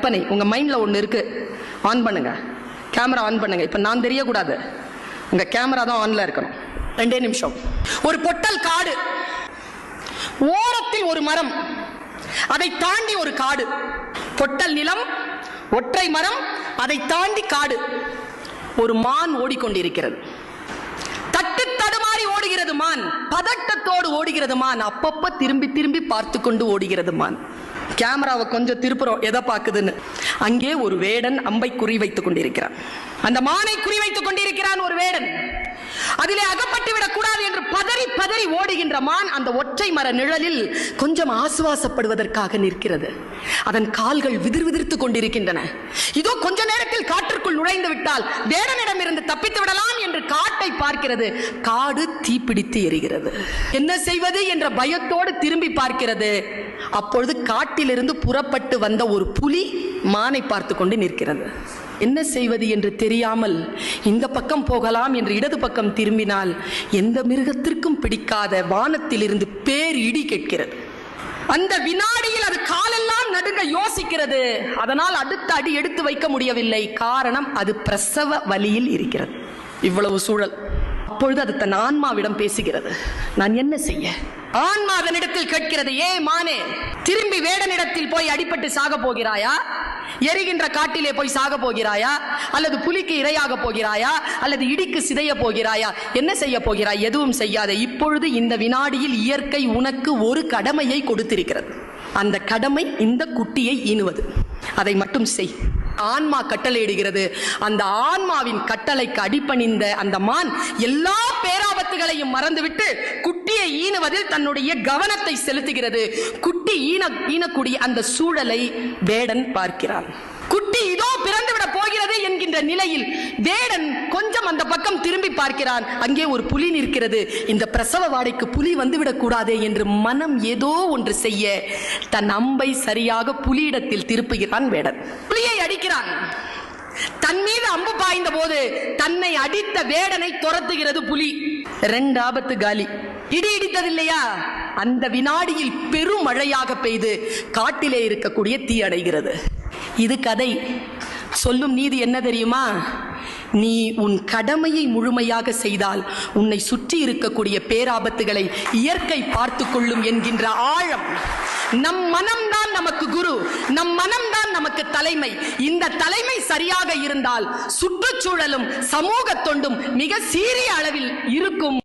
கற்பனை உங்க மைண்ட்ல ஒண்ணு இருக்கு, ஆன் பண்ணுங்க, கேமரா ஆன் பண்ணுங்க. இப்ப நான் தெரியக்கூடாது, உங்க கேமரா தான் ஆன்ல இருக்கணும். 2 நிமிஷம். ஒரு பொட்டல் காடு, ஓரத்தில் ஒரு மரம், அதை தாண்டி ஒரு காடு. பொட்டல் நிலம், ஒற்றை மரம், அதை தாண்டி காடு. ஒரு மான் ஓடிக்கொண்டிருக்கிறது. தட்டு தடுமாறி ஓடுகிறது மான், பதட்டத்தோடு ஓடுகிறது மான், அப்பப்ப திரும்பி திரும்பி பார்த்து கொண்டு ஓடுகிறது மான். கேமராவை கொஞ்சம் திருப்புறோம், எதை பார்க்குதுன்னு. அங்கே ஒரு வேடன் அம்பை குறிவைத்துக் கொண்டிருக்கிறான். அந்த மானை குறிவைத்துக் கொண்டிருக்கிறான் ஒரு வேடன். அதிலே அகப்பட்டு விடக் கூடாது என்று பதறி பதறி ஓடுகின்ற மான் அந்த ஒற்றை மர நிழலில் கொஞ்சம் ஆசுவாசப்படுவதற்காக நிற்கிறது. அதன் கால்கள் விதிர் விதிர்த்துக் கொண்டிருக்கின்றன. இதோ கொஞ்ச நேரத்தில் காற்றுக்குள் நுழைந்து விட்டால் வேடனிடம் இருந்து தப்பித்து விடலாம் என்று காட்டை பார்க்கிறது. காடு தீப்பிடித்து எரிகிறது. என்ன செய்வது என்ற பயத்தோடு திரும்பி பார்க்கிறது. அப்பொழுது காட்டிலிருந்து புறப்பட்டு வந்த ஒரு புலி மானை பார்த்து கொண்டு நிற்கிறது. என்ன செய்வது என்று தெரியாமல் இந்த பக்கம் போகலாம் என்று இடது பக்கம் திரும்பினால் எந்த மிருகத்திற்கும் பிடிக்காத வானத்தில் இருந்து பேர் இடி கேட்கிறது. அந்த வினாடியில் அது காலெல்லாம் நடுங்க யோசிக்கிறது. அதனால் அடுத்த அடி எடுத்து வைக்க முடியவில்லை. காரணம், அது பிரசவ வலியில் இருக்கிறது. இவ்வளவு சூழல். அப்பொழுது அது தன் ஆன்மாவிடம் பேசுகிறது. நான் என்ன செய்ய? ஆன்மா அதனிடத்தில் கேட்கிறது, ஏ மானே, திரும்பி வேடனிடத்தில் போய் அடிபட்டு சாக போகிறாயா? எரிகின்ற காட்டிலே போய் சாக போகிறாயா? அல்லது புலிக்கு இரையாக போகிறாயா? அல்லது இடிக்கு சிதைய போகிறாயா? என்ன செய்ய போகிறாய்? எதுவும் செய்யாத. இப்பொழுது இந்த வினாடியில் இயற்கை உனக்கு ஒரு கடமையை கொடுத்திருக்கிறது. அந்த கடமை இந்த குட்டியை ஈனுவது. அதை மட்டும் செய். ஆன்மா கட்டளையிடுகிறது. அந்த ஆன்மாவின் கட்டளைக்கு அடிபணிந்த அந்த மான் எல்லா பேராபத்துகளையும் மறந்துவிட்டு குட்டியை ஈனுவதில் தன்னுடைய கவனத்தை செலுத்துகிறது. குட்டி ஈனக்கூடிய அந்த சூழலை வேடன் பார்க்கிறான். குட்டி இதோ பிறந்துவிட போகிறது என்கின்ற நிலையில் வேடன் கொஞ்சம் அந்த பக்கம் திரும்பி பார்க்கிறான். அங்கே ஒரு புலி நிற்கிறது. இந்த பிரசவ வாடைக்கு புலி வந்துவிடக் கூடாதே என்று மனம் ஏதோ ஒன்று செய்ய தன் அம்பை சரியாக புலியிடத்தில் திருப்புகிறான் வேடன். புலியை அடிக்கிறான். தன் மீது அம்பு பாய்ந்த போது தன்னை அடித்த வேடனை துரத்துகிறது புலி. 2 ஆபத்து காலி. இடி இடித்ததில்லையா? அந்த வினாடியில் பெரும் மழையாக பெய்து காட்டிலே இருக்கக்கூடிய தீ அடைகிறது. இது கதை. சொல்லும் நீதி என்ன தெரியுமா? நீ உன் கடமையை முழுமையாக செய்தால் உன்னை சுற்றி இருக்கக்கூடிய பேராபத்துகளை இயற்கை பார்த்து கொள்ளும் என்கின்ற ஆழம். நம் மனம்தான் நமக்கு குரு, நம் மனம்தான் நமக்கு தலைமை. இந்த தலைமை சரியாக இருந்தால் சுற்றுச்சூழலும் சமூக தொண்டும் மிக சீரிய அளவில் இருக்கும்.